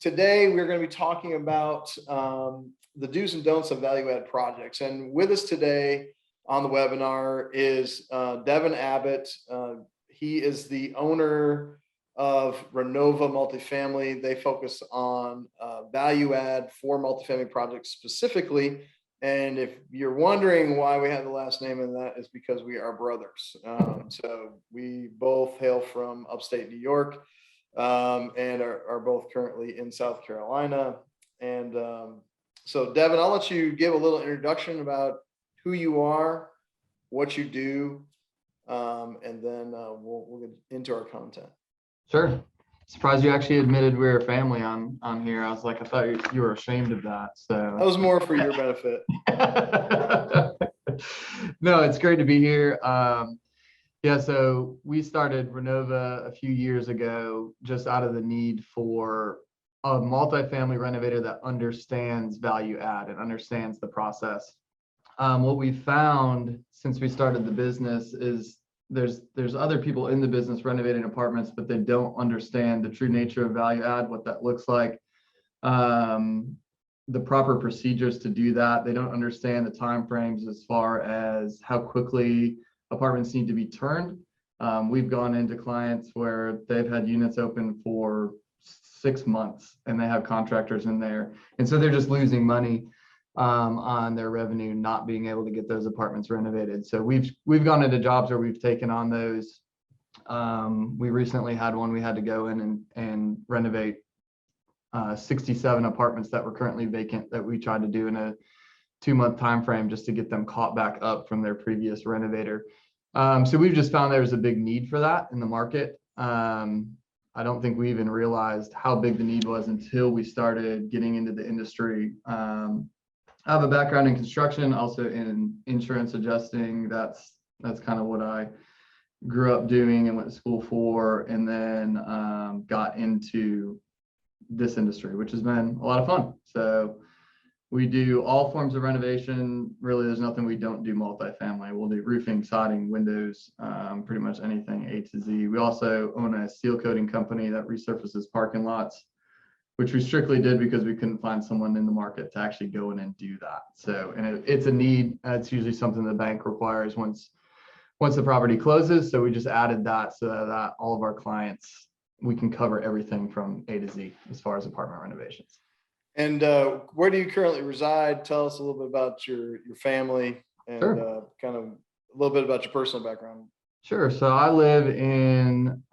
today we're going to be talking about the do's and don'ts of value-add projects. And with us today on the webinar is Devon Abbott. He is the owner of Renova Multifamily. They focus on value-add for multifamily projects specifically. And if you're wondering why we have the last name in that, is because we are brothers. So we both hail from upstate New York and are both currently in South Carolina. And so Devon, I'll let you give a little introduction about who you are, what you do, and then we'll get into our content. Sure. Surprised you actually admitted we were a family on here. I was like, I thought you were ashamed of that. So that was more for your benefit. No, it's great to be here. Yeah, so we started Renova a few years ago just out of the need for a multifamily renovator that understands value add and understands the process. What we found since we started the business is there's other people in the business renovating apartments, but they don't understand the true nature of value add, what that looks like, the proper procedures to do that. They don't understand the timeframes as far as how quickly apartments need to be turned. We've gone into clients where they've had units open for 6 months and they have contractors in there, and so they're just losing money on their revenue, not being able to get those apartments renovated. So we've gone into jobs where we've taken on those. We recently had one we had to go in and renovate 67 apartments that were currently vacant that we tried to do in a 2-month time frame just to get them caught back up from their previous renovator. So we've just found there's a big need for that in the market. I don't think we even realized how big the need was until we started getting into the industry. I have a background in construction, also in insurance adjusting. That's kind of what I grew up doing and went to school for, and then got into this industry, which has been a lot of fun. So we do all forms of renovation. Really, there's nothing we don't do multifamily. We'll do roofing, siding, windows, pretty much anything A to Z. We also own a seal coating company that resurfaces parking lots, which we strictly did because we couldn't find someone in the market to actually go in and do that. So, and it's a need. It's usually something the bank requires once the property closes. So we just added that so that all of our clients, we can cover everything from A to Z as far as apartment renovations. And where do you currently reside? Tell us a little bit about your family and Sure. Kind of a little bit about your personal background. Sure. So I live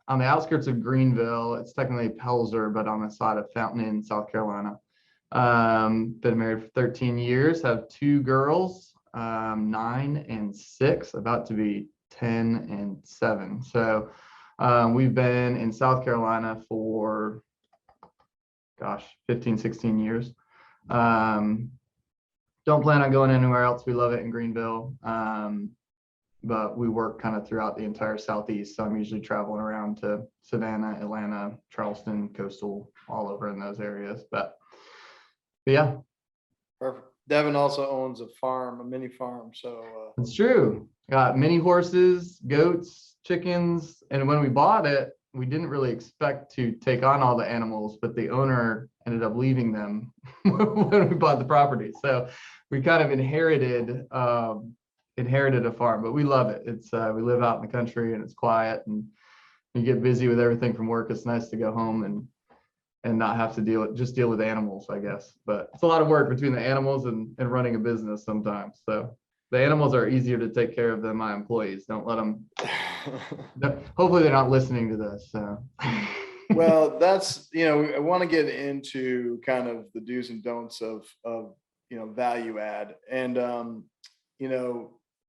on the outskirts of Greenville. It's technically Pelzer, but on the side of Fountain Inn, South Carolina. Been married for 13 years, have 2 girls, 9 and 6, about to be 10 and 7. So we've been in South Carolina for, 15, 16 years. Don't plan on going anywhere else. We love it in Greenville. But we work kind of throughout the entire Southeast. So I'm usually traveling around to Savannah, Atlanta, Charleston, coastal, all over in those areas. But yeah. Perfect. Devon also owns a farm, a mini farm. So it's true. Got mini horses, goats, chickens. And when we bought it, we didn't really expect to take on all the animals, but the owner ended up leaving them when we bought the property. So we kind of inherited a farm, but we love it. It's we live out in the country and it's quiet and you get busy with everything from work. It's nice to go home and not have to deal with animals, I guess. But it's a lot of work between the animals and running a business sometimes. So the animals are easier to take care of than my employees. Don't let them. Hopefully they're not listening to this. So. Well, that's, I want to get into kind of the do's and don'ts of value add. And,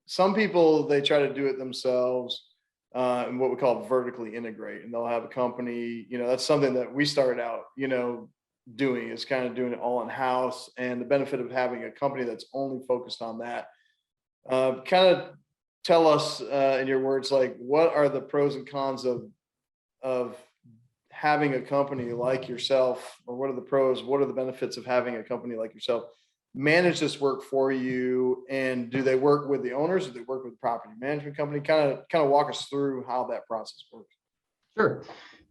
some people, they try to do it themselves and what we call vertically integrate, and they'll have a company, that's something that we started out, doing, is kind of doing it all in house. And the benefit of having a company that's only focused on that, kind of tell us in your words, like, what are the pros and cons of having a company like yourself, or what are the pros, what are the benefits of having a company like yourself manage this work for you? And do they work with the owners, or do they work with the property management company? Kind of walk us through how that process works. Sure.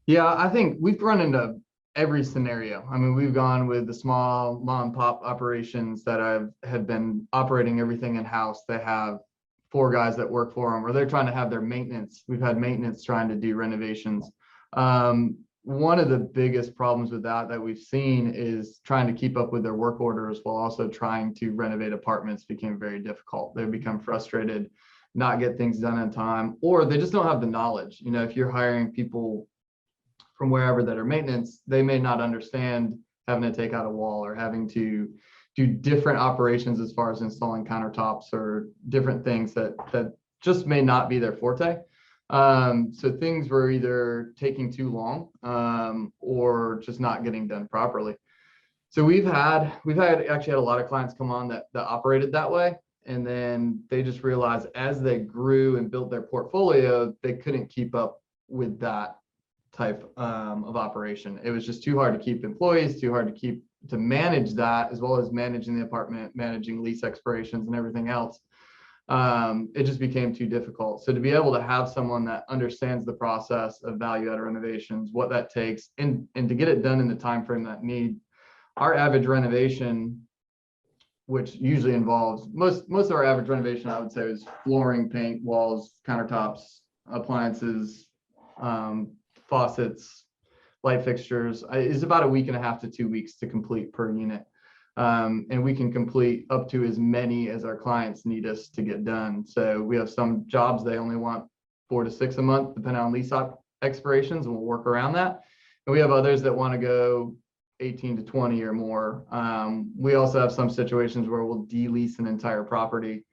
Yeah, I think we've run into every scenario. I mean, we've gone with the small mom and pop operations that have been operating everything in-house. They have 4 guys that work for them, or they're trying to have their maintenance. We've had maintenance trying to do renovations. One of the biggest problems with that we've seen is trying to keep up with their work orders while also trying to renovate apartments became very difficult. They become frustrated, not get things done in time, or they just don't have the knowledge. You know, if you're hiring people from wherever that are maintenance, they may not understand having to take out a wall or having to do different operations as far as installing countertops or different things that just may not be their forte. So things were either taking too long or just not getting done properly. So we've actually had a lot of clients come on that operated that way. And then they just realized as they grew and built their portfolio, they couldn't keep up with that type of operation. It was just too hard to keep employees, too hard to manage that, as well as managing the apartment, managing lease expirations and everything else. It just became too difficult. So to be able to have someone that understands the process of value-added renovations, what that takes, and to get it done in the time frame that need, our average renovation, which usually involves most of our average renovation, I would say, is flooring, paint, walls, countertops, appliances, faucets, light fixtures, is about a week and a half to 2 weeks to complete per unit. And we can complete up to as many as our clients need us to get done. So we have some jobs they only want 4 to 6 a month, depending on lease expirations, and we'll work around that. And we have others that want to go 18 to 20 or more. We also have some situations where we'll de-lease an entire property,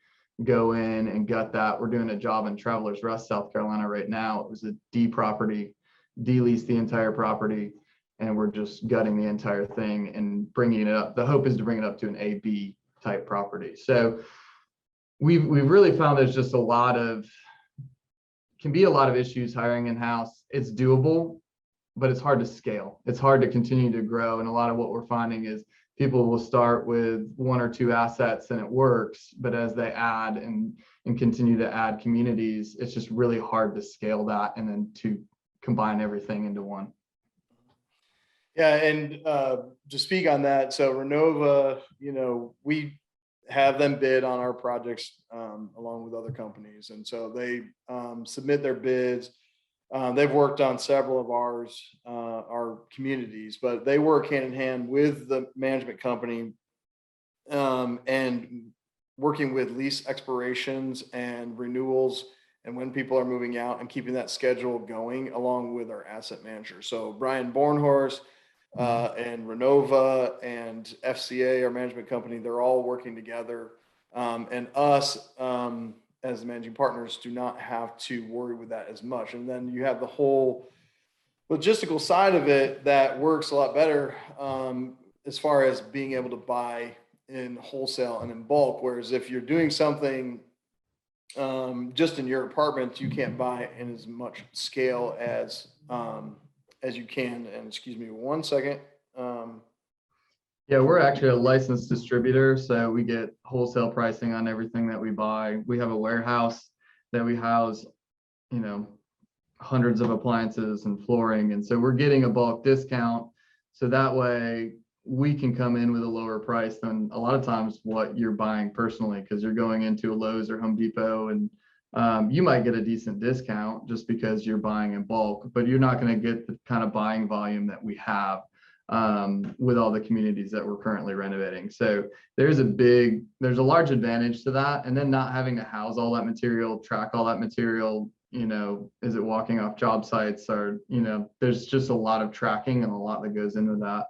go in and gut that. We're doing a job in Travelers Rest, South Carolina right now. It was a D property, de-lease the entire property, and we're just gutting the entire thing and bringing it up. The hope is to bring it up to an AB type property. So we've really found there's just can be a lot of issues hiring in-house. It's doable, but it's hard to scale. It's hard to continue to grow. And a lot of what we're finding is people will start with 1 or 2 assets and it works, but as they add and continue to add communities, it's just really hard to scale that and then to combine everything into one. Yeah, and to speak on that, so Renova, we have them bid on our projects along with other companies, and so they submit their bids. They've worked on several of our communities, but they work hand in hand with the management company and working with lease expirations and renewals and when people are moving out and keeping that schedule going along with our asset manager. So Brian Bornhorst and Renova and FCA, our management company, they're all working together. And us, as the managing partners, do not have to worry with that as much. And then you have the whole logistical side of it that works a lot better as far as being able to buy in wholesale and in bulk. Whereas if you're doing something just in your apartment, you can't buy in as much scale as you can. And excuse me 1 second. Yeah, we're actually a licensed distributor, so we get wholesale pricing on everything that we buy. We have a warehouse that we house, hundreds of appliances and flooring, and so we're getting a bulk discount. So that way we can come in with a lower price than a lot of times what you're buying personally, because you're going into a Lowe's or Home Depot and you might get a decent discount just because you're buying in bulk, but you're not going to get the kind of buying volume that we have with all the communities that we're currently renovating. So there's a large advantage to that. And then not having to house all that material, track all that material, is it walking off job sites, or, there's just a lot of tracking and a lot that goes into that.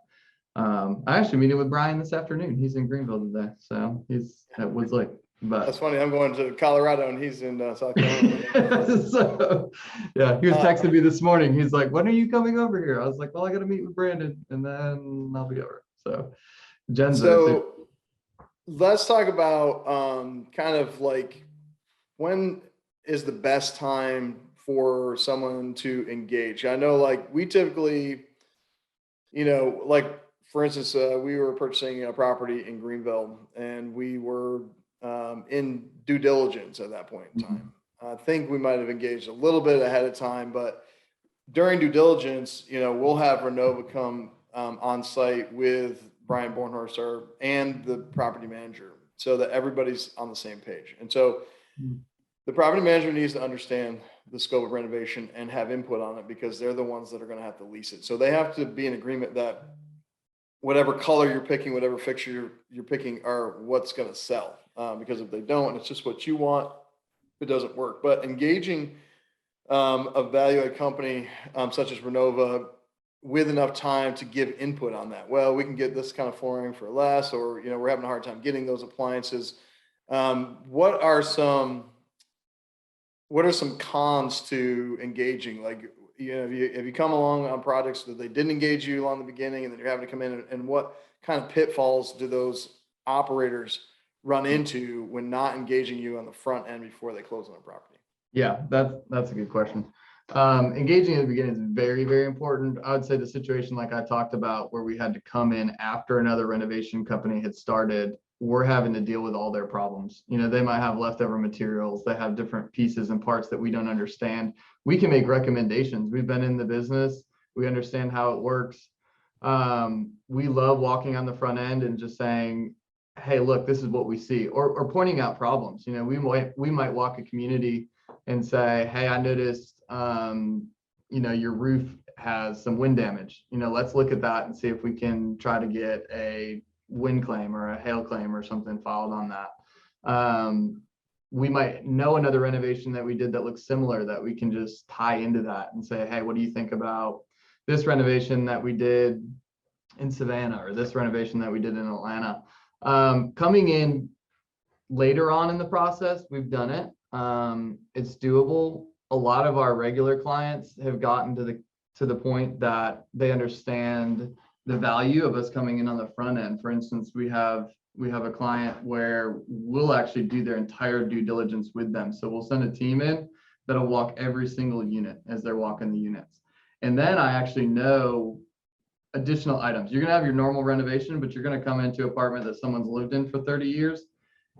I actually meeting with Brian this afternoon. He's in Greenville today. So he's at Woods Lake. But that's funny. I'm going to Colorado and he's in South Carolina. So, yeah, he was texting me this morning. He's like, "When are you coming over here?" I was like, "Well, I got to meet with Brandon and then I'll be over." So, let's talk about kind of like when is the best time for someone to engage. I know, like, we typically, like for instance, we were purchasing a property in Greenville and we were in due diligence at that point in time. I think we might have engaged a little bit ahead of time, but during due diligence, we'll have Renova come on site with Brian Bornhorst and the property manager so that everybody's on the same page. And so the property manager needs to understand the scope of renovation and have input on it because they're the ones that are going to have to lease it. So they have to be in agreement that whatever color you're picking, whatever fixture you're picking are what's going to sell. Because if they don't, it's just what you want, it doesn't work. But engaging a value-add company such as Renova with enough time to give input on that. Well, we can get this kind of flooring for less, or we're having a hard time getting those appliances. What are some cons to engaging? Like, if you come along on projects that they didn't engage you along the beginning, and then you're having to come in, and what kind of pitfalls do those operators run into when not engaging you on the front end before they close on a property? Yeah, that's a good question. Engaging at the beginning is very, very important. I would say the situation like I talked about where we had to come in after another renovation company had started, we're having to deal with all their problems. They might have leftover materials, they have different pieces and parts that we don't understand. We can make recommendations. We've been in the business, we understand how it works. We love walking on the front end and just saying, hey, look, this is what we see, or pointing out problems. We might walk a community and say, hey, I noticed, your roof has some wind damage. Let's look at that and see if we can try to get a wind claim or a hail claim or something filed on that. We might know another renovation that we did that looks similar that we can just tie into that and say, hey, what do you think about this renovation that we did in Savannah or this renovation that we did in Atlanta? Coming in later on in the process, we've done it. It's doable. A lot of our regular clients have gotten to the point that they understand the value of us coming in on the front end. For instance, we have a client where we'll actually do their entire due diligence with them. So we'll send a team in that'll walk every single unit as they're walking the units. And then I actually know additional items. You're going to have your normal renovation, but you're going to come into an apartment that someone's lived in for 30 years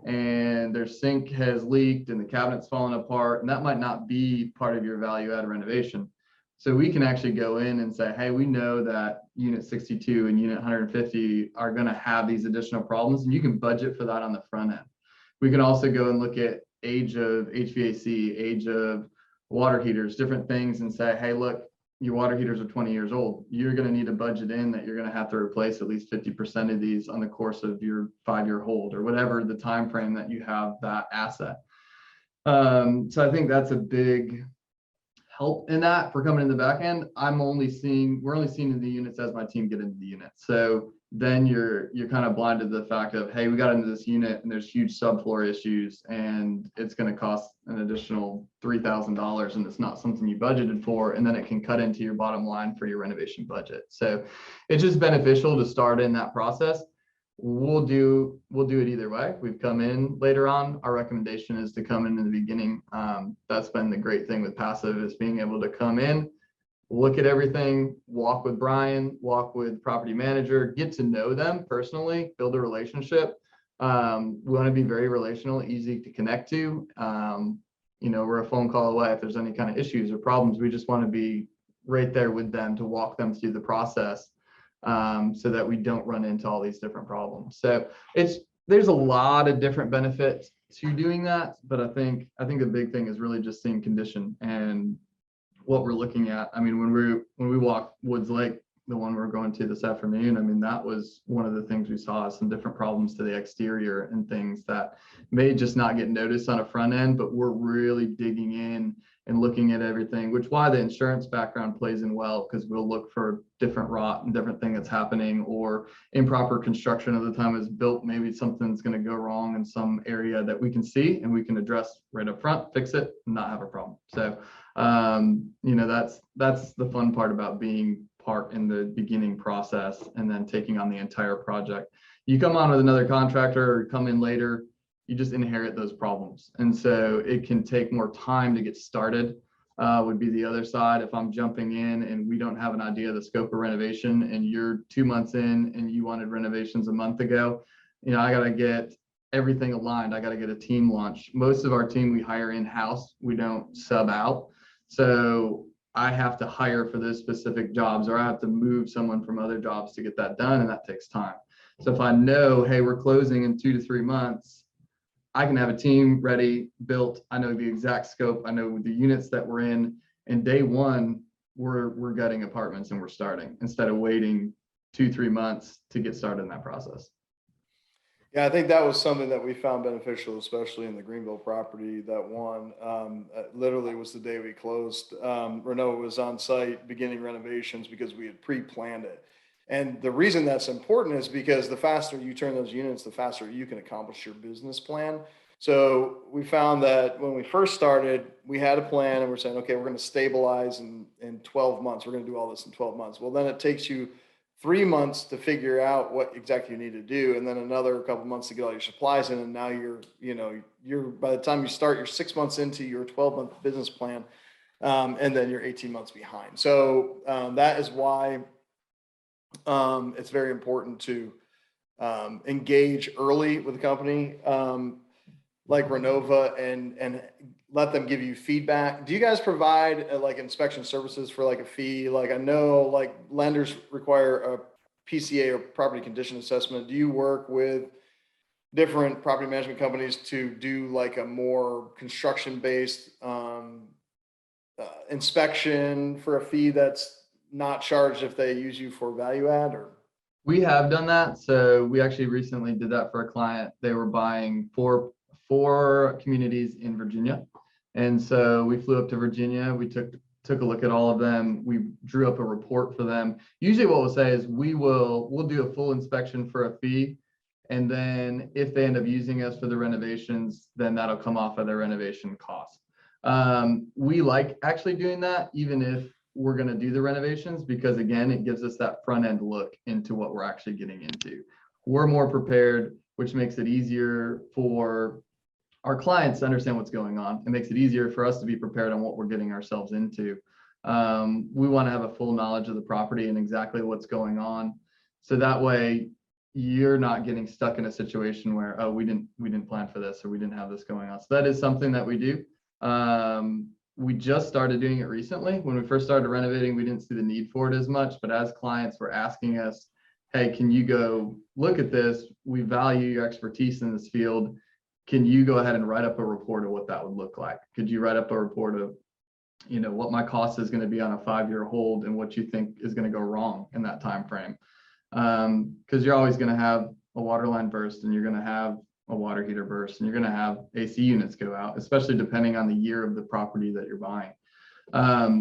and their sink has leaked and the cabinet's fallen apart. And that might not be part of your value add renovation. So we can actually go in and say, hey, we know that unit 62 and unit 150 are going to have these additional problems, and you can budget for that on the front end. We can also go and look at age of HVAC, age of water heaters, different things, and say, hey, look, your water heaters are 20 years old. You're going to need a budget in that you're going to have to replace at least 50% of these on the course of your 5-year hold or whatever the time frame that you have that asset. So I think that's a big help in that for coming in the back end. We're only seeing the units as my team get into the unit. So then you're kind of blinded to the fact of, hey, we got into this unit and there's huge subfloor issues and it's going to cost an additional $3,000 and it's not something you budgeted for. And then it can cut into your bottom line for your renovation budget. So it's just beneficial to start in that process. We'll do it either way. We've come in later on. Our recommendation is to come in the beginning. That's been the great thing with passive, is being able to come in, look at everything, walk with Brian, walk with property manager, get to know them personally, build a relationship. We want to be very relational, easy to connect to. We're a phone call away if there's any kind of issues or problems. We just want to be right there with them to walk them through the process. So that we don't run into all these different problems. So there's a lot of different benefits to doing that, but I think the big thing is really just seeing condition and what we're looking at. I mean, when we walk Woods Lake, the one we're going to this afternoon, I mean, that was one of the things we saw, some different problems to the exterior and things that may just not get noticed on a front end, but we're really digging in and looking at everything, which why the insurance background plays in well, because we'll look for different rot and different thing that's happening, or improper construction of the time it's built. Maybe something's going to go wrong in some area that we can see and we can address right up front, fix it, and not have a problem. So, that's the fun part about being part in the beginning process and then taking on the entire project. You come on with another contractor or come in later, you just inherit those problems. And so it can take more time to get started, would be the other side. If I'm jumping in and we don't have an idea of the scope of renovation and you're 2 months in and you wanted renovations a month ago, I got to get everything aligned. I got to get a team launch. Most of our team we hire in-house. We don't sub out. So I have to hire for those specific jobs, or I have to move someone from other jobs to get that done, and that takes time. So if I know, hey, we're closing in 2 to 3 months, I can have a team ready, built. I know the exact scope. I know the units that we're in. And day one, we're gutting apartments and we're starting instead of waiting 2, 3 months to get started in that process. Yeah, I think that was something that we found beneficial, especially in the Greenville property. That one literally was the day we closed. Renova was on site beginning renovations because we had pre-planned it. And the reason that's important is because the faster you turn those units, the faster you can accomplish your business plan. So we found that when we first started, we had a plan and we're saying, okay, we're going to stabilize in 12 months. We're going to do all this in 12 months. Well, then it takes you 3 months to figure out what exactly you need to do, and then another couple months to get all your supplies in. And now you're by the time you start, you're 6 months into your 12-month business plan, and then you're 18 months behind. So that is why it's very important to engage early with the company like Renova and let them give you feedback. Do you guys provide like inspection services for like a fee? Like I know like lenders require a PCA or property condition assessment. Do you work with different property management companies to do like a more construction based inspection for a fee that's not charged if they use you for value add? Or We have done that. So we actually recently did that for a client. They were buying four communities in Virginia. And so we flew up to Virginia. We took a look at all of them. We drew up a report for them. Usually what we'll say is we'll do a full inspection for a fee. And then if they end up using us for the renovations, then that'll come off of their renovation cost. We like actually doing that, even if we're going to do the renovations, because again, it gives us that front end look into what we're actually getting into. We're more prepared, which makes it easier for our clients to understand what's going on. It makes it easier for us to be prepared on what we're getting ourselves into. We want to have a full knowledge of the property and exactly what's going on. So that way you're not getting stuck in a situation where, oh, we didn't plan for this, or we didn't have this going on. So that is something that we do. We just started doing it recently. When we first started renovating, we didn't see the need for it as much, but as clients were asking us, hey, can you go look at this? We value your expertise in this field. Can you go ahead and write up a report of what that would look like? Could you write up a report of, what my cost is going to be on a 5-year hold and what you think is going to go wrong in that time frame? Because you're always going to have a water line burst, and you're going to have a water heater burst, and you're going to have AC units go out, especially depending on the year of the property that you're buying.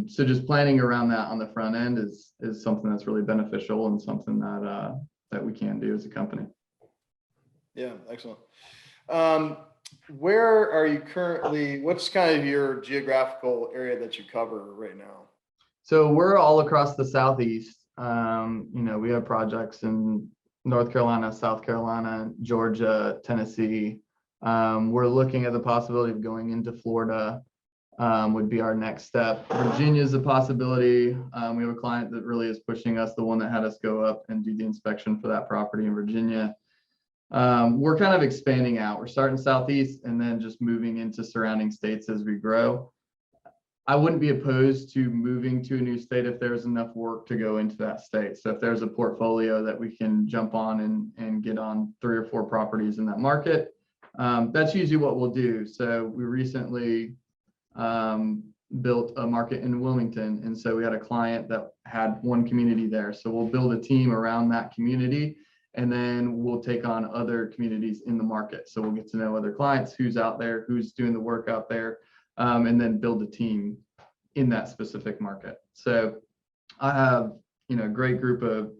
So just planning around that on the front end is something that's really beneficial and something that we can do as a company. yeah, excellent. Where are you currently? What's kind of your geographical area that you cover right now? So we're all across the Southeast. We have projects in North Carolina, South Carolina, Georgia, Tennessee. We're looking at the possibility of going into Florida, would be our next step. Virginia is a possibility. We have a client that really is pushing us, the one that had us go up and do the inspection for that property in Virginia. We're kind of expanding out. We're starting Southeast and then just moving into surrounding states as we grow. I wouldn't be opposed to moving to a new state if there's enough work to go into that state. So if there's a portfolio that we can jump on and get on 3 or 4 properties in that market, that's usually what we'll do. So we recently built a market in Wilmington. And so we had a client that had 1 community there. So we'll build a team around that community, and then we'll take on other communities in the market. So we'll get to know other clients, who's out there, who's doing the work out there. And then build a team in that specific market. So I have, a great group of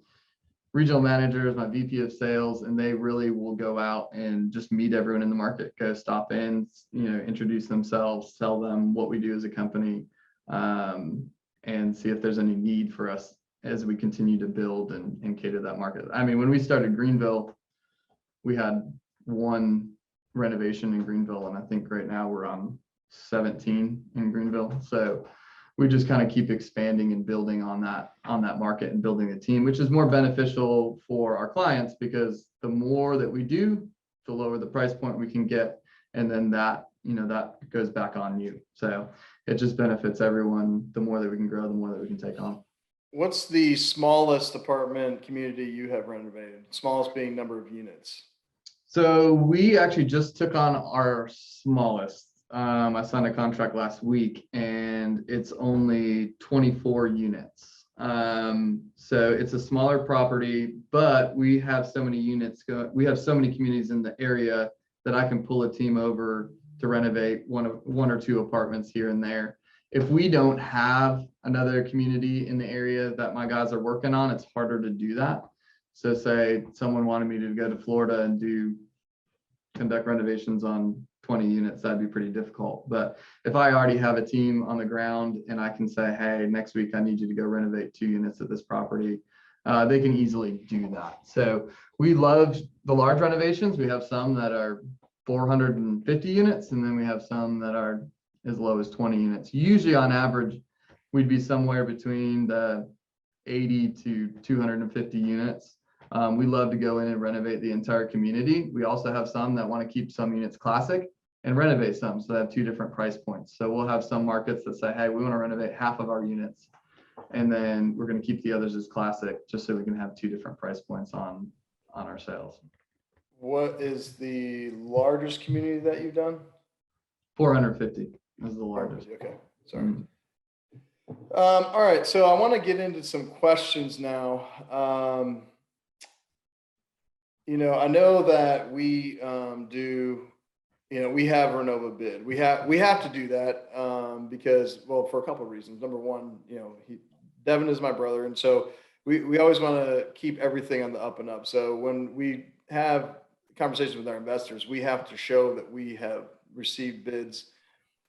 regional managers, my VP of sales, and they really will go out and just meet everyone in the market, go stop in, introduce themselves, tell them what we do as a company, and see if there's any need for us as we continue to build and cater that market. I mean, when we started Greenville, we had 1 renovation in Greenville, and I think right now we're on 17 in Greenville. So we just kind of keep expanding and building on that market and building a team, which is more beneficial for our clients, because the more that we do, the lower the price point we can get. And then that that goes back on you. So it just benefits everyone. The more that we can grow, the more that we can take on. What's the smallest apartment community you have renovated? Smallest being number of units. So we actually just took on our smallest. I signed a contract last week and it's only 24 units. So it's a smaller property, but we have so many units we have so many communities in the area that I can pull a team over to renovate one or two apartments here and there. If we don't have another community in the area that my guys are working on, it's harder to do that. So say someone wanted me to go to Florida and conduct renovations on 20 units, that'd be pretty difficult. But if I already have a team on the ground and I can say, hey, next week I need you to go renovate 2 units at this property, they can easily do that. So we love the large renovations. We have some that are 450 units, and then we have some that are as low as 20 units. Usually on average, we'd be somewhere between the 80 to 250 units. We love to go in and renovate the entire community. We also have some that want to keep some units classic and renovate some. So they have 2 different price points. So we'll have some markets that say, hey, we want to renovate half of our units, and then we're going to keep the others as classic, just so we can have 2 different price points on our sales. What is the largest community that you've done? 450 is the largest. Okay, sorry. All right, so I want to get into some questions now. I know that we do, we have Renova bid. We have to do that because, well, for a couple of reasons. Number one, Devon is my brother, and so we always want to keep everything on the up and up. So when we have conversations with our investors, we have to show that we have received bids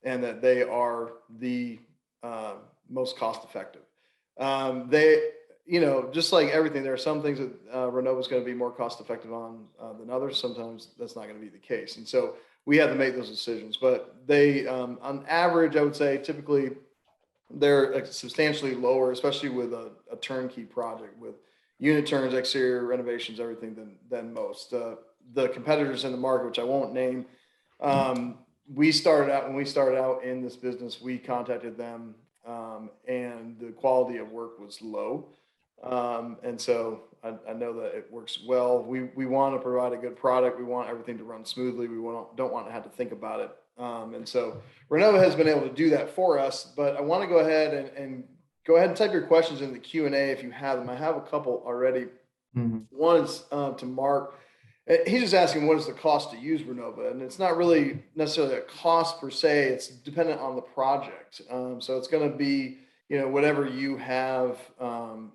and that they are the most cost effective. Just like everything, there are some things that Renova is going to be more cost effective on than others. Sometimes that's not going to be the case. And so we have to make those decisions. But they, on average, I would say typically they're substantially lower, especially with a turnkey project with unit turns, exterior renovations, everything than most. The competitors in the market, which I won't name, when we started out in this business, we contacted them and the quality of work was low. And so I know that it works well. We want to provide a good product. We want everything to run smoothly. We don't want to have to think about it. And so Renova has been able to do that for us, but I want to go ahead and type your questions in the Q&A if you have them. I have a couple already. Mm-hmm. One is to Mark. He's just asking, what is the cost to use Renova? And it's not really necessarily a cost per se. It's dependent on the project. So it's going to be, whatever you have,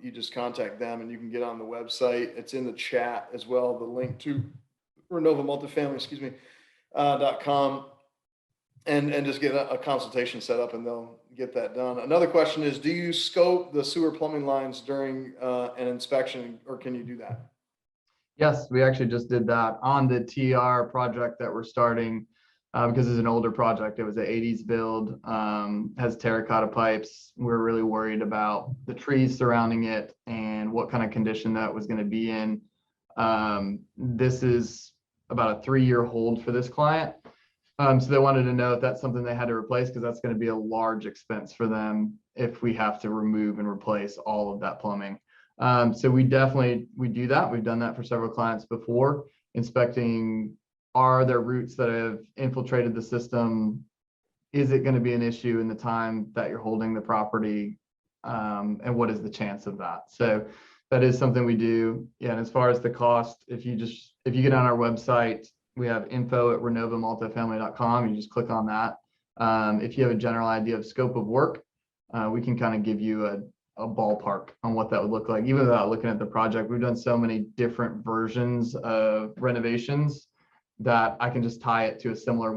you just contact them and you can get on the website. It's in the chat as well, the link to Renova Multifamily, .com, and just get a consultation set up and they'll get that done. Another question is, do you scope the sewer plumbing lines during an inspection, or can you do that? Yes, we actually just did that on the TR project that we're starting because it's an older project. It was an 80s build, has terracotta pipes. We're really worried about the trees surrounding it and what kind of condition that was going to be in. This is about a 3-year hold for this client. So they wanted to know if that's something they had to replace, because that's going to be a large expense for them if we have to remove and replace all of that plumbing. So we do that. We've done that for several clients before, inspecting, are there roots that have infiltrated the system? Is it going to be an issue in the time that you're holding the property? And what is the chance of that? So that is something we do. Yeah. And as far as the cost, if you get on our website, we have info@renovamultifamily.com. You just click on that. If you have a general idea of scope of work, we can kind of give you a ballpark on what that would look like, even without looking at the project. We've done so many different versions of renovations that I can just tie it to a similar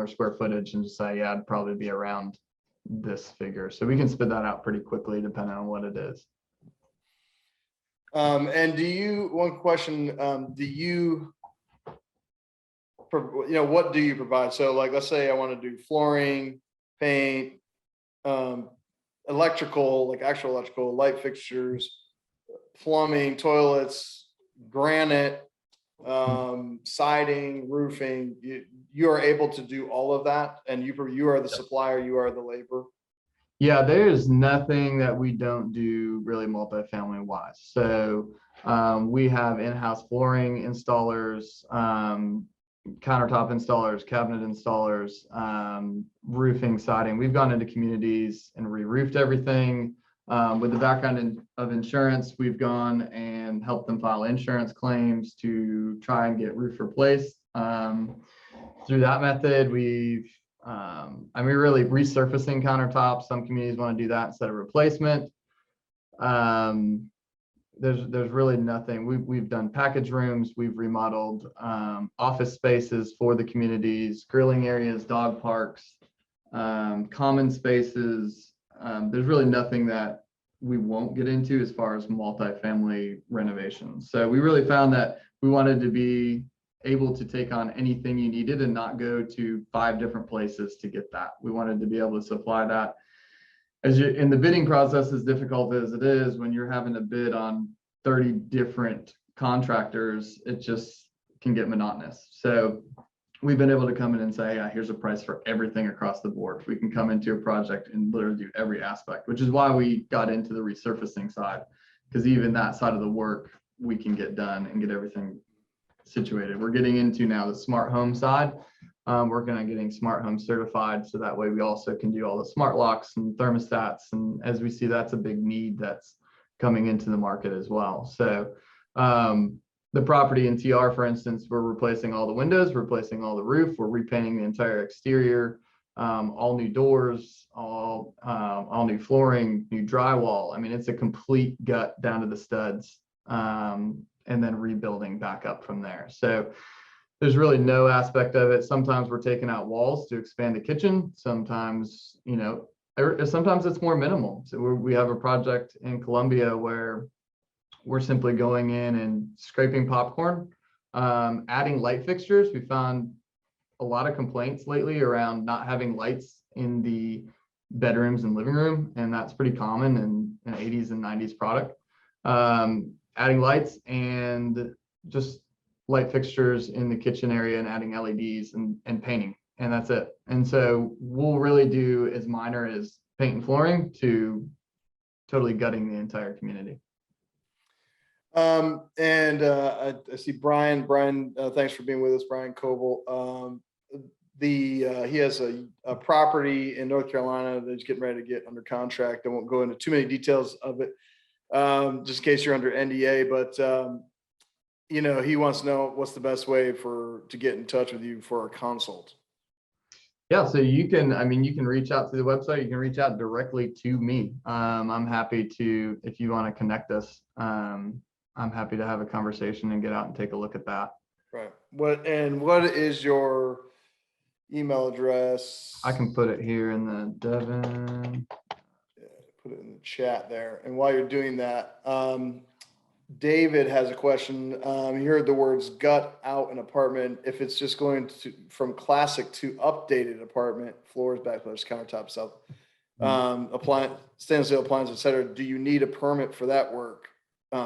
square footage and just say, yeah, it'd probably be around this figure. So we can spit that out pretty quickly depending on what it is. And one question, what do you provide? So like, let's say I want to do flooring, paint, electrical, like actual electrical, light fixtures, plumbing, toilets, granite, siding, roofing, you are able to do all of that, and you are the supplier, you are the labor. Yeah, there's nothing that we don't do really multifamily wise. So we have in-house flooring installers, countertop installers, cabinet installers, roofing, siding. We've gone into communities and re-roofed everything. With the background of insurance, we've gone and helped them file insurance claims to try and get roof replaced. Through that method, we've really resurfacing countertops. Some communities want to do that instead of replacement. There's really nothing. We've done package rooms. We've remodeled office spaces for the communities, grilling areas, dog parks, common spaces. There's really nothing that we won't get into as far as multifamily renovations. So we really found that we wanted to be able to take on anything you needed and not go to 5 different places to get that. We wanted to be able to supply that. In the bidding process, as difficult as it is, when you're having to bid on 30 different contractors, it just can get monotonous. So we've been able to come in and say, yeah, here's a price for everything across the board. We can come into a project and literally do every aspect, which is why we got into the resurfacing side, because even that side of the work we can get done and get everything situated. We're getting into now the smart home side. Working on getting smart home certified, so that way we also can do all the smart locks and thermostats. And as we see, that's a big need that's coming into the market as well. So the property in TR, for instance, we're replacing all the windows, replacing all the roof, we're repainting the entire exterior, all new doors, all new flooring, new drywall. I mean, it's a complete gut down to the studs, and then rebuilding back up from there. So there's really no aspect of it. Sometimes we're taking out walls to expand the kitchen. Sometimes, sometimes it's more minimal. So we have a project in Columbia where we're simply going in and scraping popcorn, adding light fixtures. We found a lot of complaints lately around not having lights in the bedrooms and living room, and that's pretty common in an 80s and 90s product. Adding lights and just light fixtures in the kitchen area and adding LEDs and painting, and that's it. And so we'll really do as minor as paint and flooring to totally gutting the entire community. I see Brian, thanks for being with us, Brian Coble. He has a property in North Carolina that he's getting ready to get under contract. I won't go into too many details of it, just in case you're under NDA, but he wants to know what's the best way to get in touch with you for a consult. Yeah, so you can reach out to the website. You can reach out directly to me. I'm happy to, if you want to connect us, I'm happy to have a conversation and get out and take a look at that. Right. What is your email address? I can put it here in the Devon. Yeah, put it in the chat there. And while you're doing that, David has a question. He heard the words gut out an apartment. If it's just going from classic to updated apartment, floors, backplates, countertops, appliance, stainless steel appliances, etc. Do you need a permit for that work?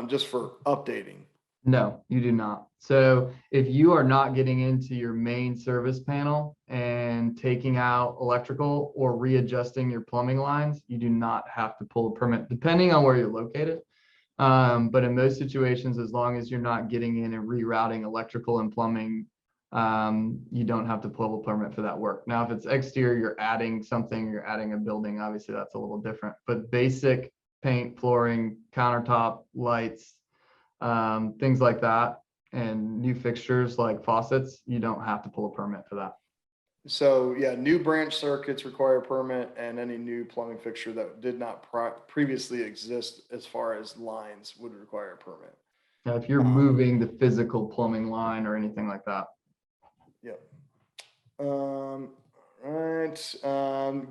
Just for updating? No, you do not. So if you are not getting into your main service panel and taking out electrical or readjusting your plumbing lines, you do not have to pull a permit, depending on where you're located. But in most situations, as long as you're not getting in and rerouting electrical and plumbing, you don't have to pull a permit for that work. Now, if it's exterior, you're adding something, you're adding a building, obviously that's a little different. But basic paint, flooring, countertop, lights, things like that, and new fixtures like faucets, you don't have to pull a permit for that. So yeah, new branch circuits require a permit, and any new plumbing fixture that did not previously exist as far as lines would require a permit. Now, if you're moving the physical plumbing line or anything like that. Yep. Right.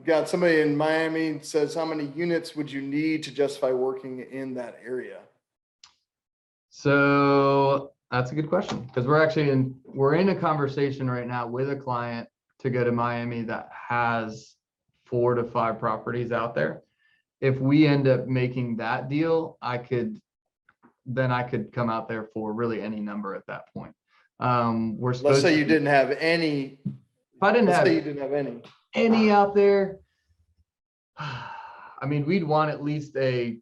Got somebody in Miami says, how many units would you need to justify working in that area? So that's a good question, because we're in a conversation right now with a client to go to Miami that has 4 to 5 properties out there. If we end up making that deal, then I could come out there for really any number at that point. We're Let's supposed say to you didn't have any. if I didn't Let's have say you didn't have any out there, I mean, we'd want at least a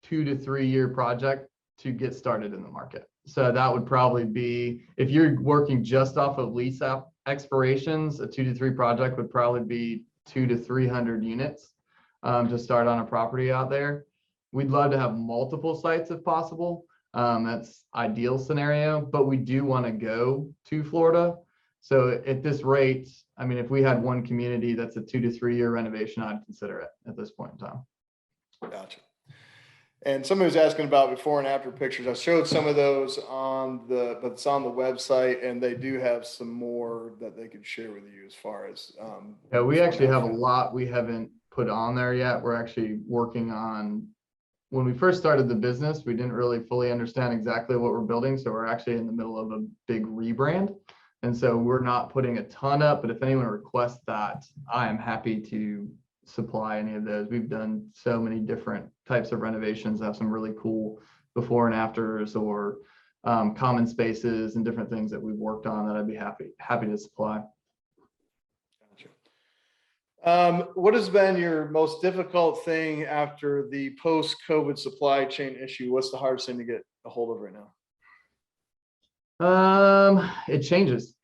2 to 3 year project to get started in the market. So that would probably be, if you're working just off of lease expirations, a 2 to 3 project would probably be 200 to 300 units to start on a property out there. We'd love to have multiple sites if possible. That's ideal scenario, but we do want to go to Florida. So at this rate, I mean, if we had one community that's a 2 to 3 year renovation, I'd consider it at this point in time. Gotcha. And somebody was asking about before and after pictures. I showed some of those but it's on the website, and they do have some more that they could share with you as far as. Yeah, we actually have a lot we haven't put on there yet. We're actually working on, when we first started the business, we didn't really fully understand exactly what we're building. So we're actually in the middle of a big rebrand. And so we're not putting a ton up, but if anyone requests that, I am happy to supply any of those. We've done so many different types of renovations, have some really cool before and afters, or common spaces and different things that we've worked on that I'd be happy to supply. Gotcha. What has been your most difficult thing after the post-COVID supply chain issue? What's the hardest thing to get a hold of right now? It changes.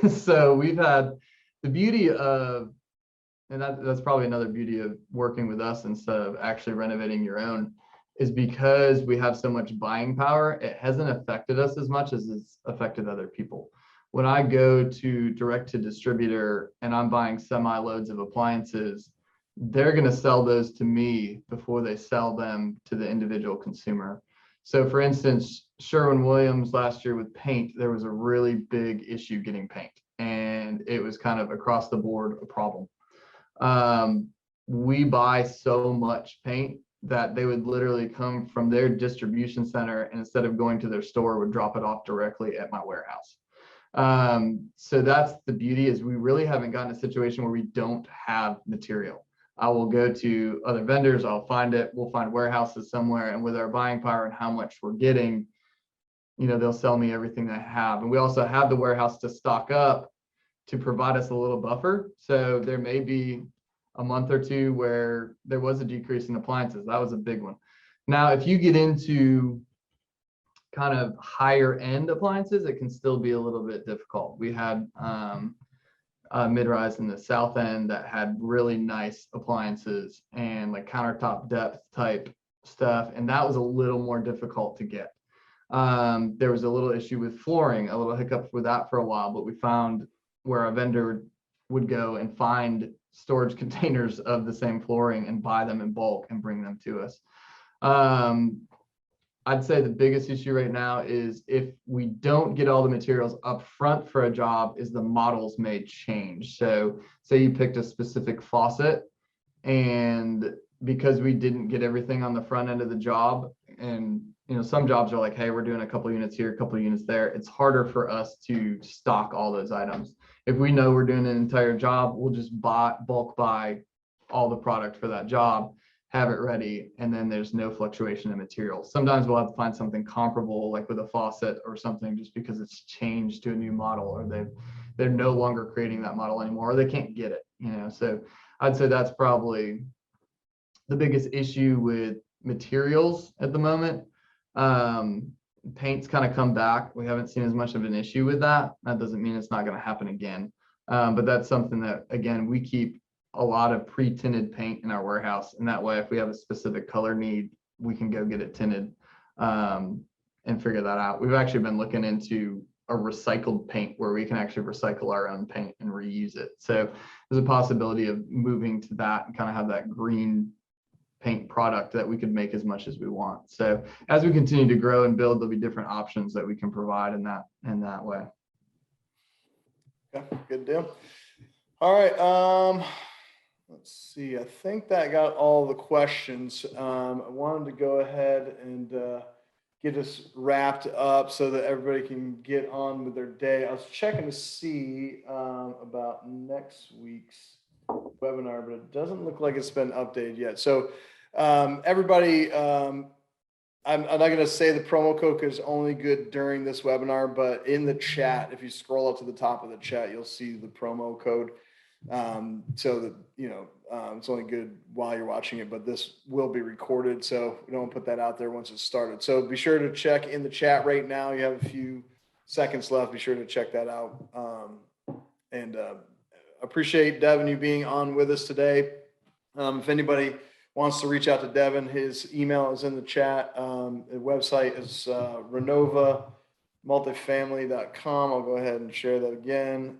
So we've had the beauty of, and that's probably another beauty of working with us instead of actually renovating your own, is because we have so much buying power, it hasn't affected us as much as it's affected other people. When I go to direct to distributor and I'm buying semi-loads of appliances, they're going to sell those to me before they sell them to the individual consumer. So for instance, Sherwin-Williams last year with paint, there was a really big issue getting paint, and it was kind of across the board a problem. We buy so much paint that they would literally come from their distribution center, and instead of going to their store, would drop it off directly at my warehouse. So that's the beauty, is we really haven't gotten a situation where we don't have material. I will go to other vendors, I'll find it, we'll find warehouses somewhere, and with our buying power and how much we're getting, you know, they'll sell me everything they have. And we also have the warehouse to stock up to provide us a little buffer. So there may be a month or two where there was a decrease in appliances. That was a big one. Now, if you get into kind of higher end appliances, it can still be a little bit difficult. We had mid-rise in the south end that had really nice appliances and like countertop depth type stuff, and that was a little more difficult to get. There was a little issue with flooring, a little hiccup with that for a while, but we found where a vendor would go and find storage containers of the same flooring and buy them in bulk and bring them to us. I'd say the biggest issue right now is if we don't get all the materials up front for a job, is the models may change. So say you picked a specific faucet, and because we didn't get everything on the front end of the job, and you know, some jobs are like, hey, we're doing a couple units here, a couple units there. It's harder for us to stock all those items. If we know we're doing an entire job, we'll just bulk buy all the product for that job, have it ready, and then there's no fluctuation in materials. Sometimes we'll have to find something comparable, like with a faucet or something, just because it's changed to a new model, or they're no longer creating that model anymore, or they can't get it, you know. So I'd say that's probably the biggest issue with materials at the moment. Paint's kind of come back. We haven't seen as much of an issue with that. That doesn't mean it's not going to happen again. But that's something that, again, we keep a lot of pre-tinted paint in our warehouse. And that way, if we have a specific color need, we can go get it tinted and figure that out. We've actually been looking into a recycled paint where we can actually recycle our own paint and reuse it. So there's a possibility of moving to that and kind of have that green paint product that we could make as much as we want. So as we continue to grow and build, there'll be different options that we can provide in that way. Yeah, good deal. All right. Let's see. I think that got all the questions. I wanted to go ahead and get us wrapped up so that everybody can get on with their day. I was checking to see about next week's webinar, but it doesn't look like it's been updated yet. So everybody, I I'm not going to say the promo code is only good during this webinar, but in the chat, if you scroll up to the top of the chat, you'll see the promo code. So that, it's only good while you're watching it, but this will be recorded. So we don't put that out there once it's started. So be sure to check in the chat right now. You have a few seconds left. Be sure to check that out. And appreciate Devon, you being on with us today. If anybody wants to reach out to Devon, his email is in the chat. The website is Renova multifamily.com. I'll go ahead and share that again.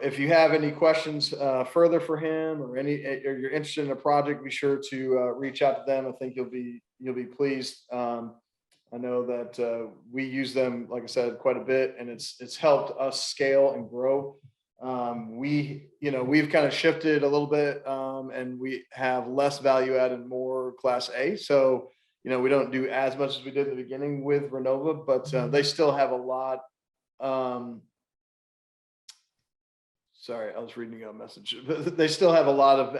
If you have any questions further for him or you're interested in a project, be sure to reach out to them. I think you'll be pleased. I know that we use them, like I said, quite a bit, and it's helped us scale and grow. We've kind of shifted a little bit, and we have less value add and more class A. So, we don't do as much as we did in the beginning with Renova, but they still have a lot. Sorry, I was reading a message. They still have a lot of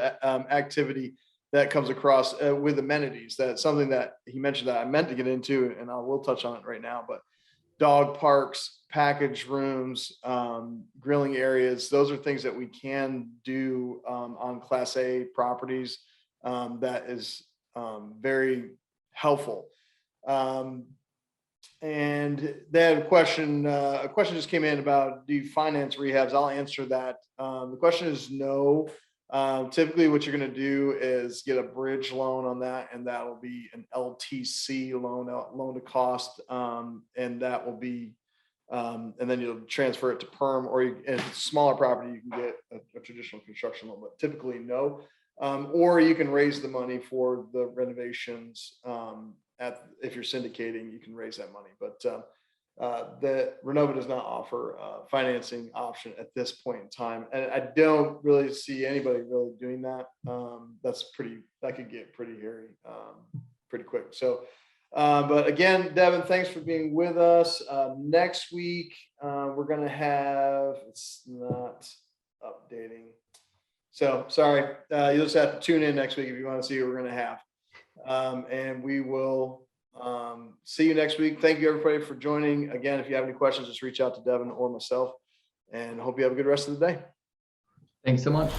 activity that comes across with amenities. That's something that he mentioned that I meant to get into, and I will touch on it right now. But dog parks, package rooms, grilling areas, those are things that we can do on Class A properties. That is very helpful. And they had a question just came in about, do you finance rehabs? I'll answer that. The question is no. Typically what you're going to do is get a bridge loan on that, and that will be an LTC loan to cost. And that will be, and then you'll transfer it to perm, or if it's a smaller property, you can get a traditional construction loan, but typically no. Or you can raise the money for the renovations. If you're syndicating, you can raise that money, but the Renova does not offer a financing option at this point in time, and I don't really see anybody really doing that. That could get pretty hairy pretty quick. So, but again, Devon, thanks for being with us. Next week we're gonna have, it's not updating, so sorry. You'll just have to tune in next week if you want to see what we're gonna have. And we will see you next week. Thank you everybody for joining. Again, if you have any questions, just reach out to Devon or myself, and hope you have a good rest of the day. Thanks so much.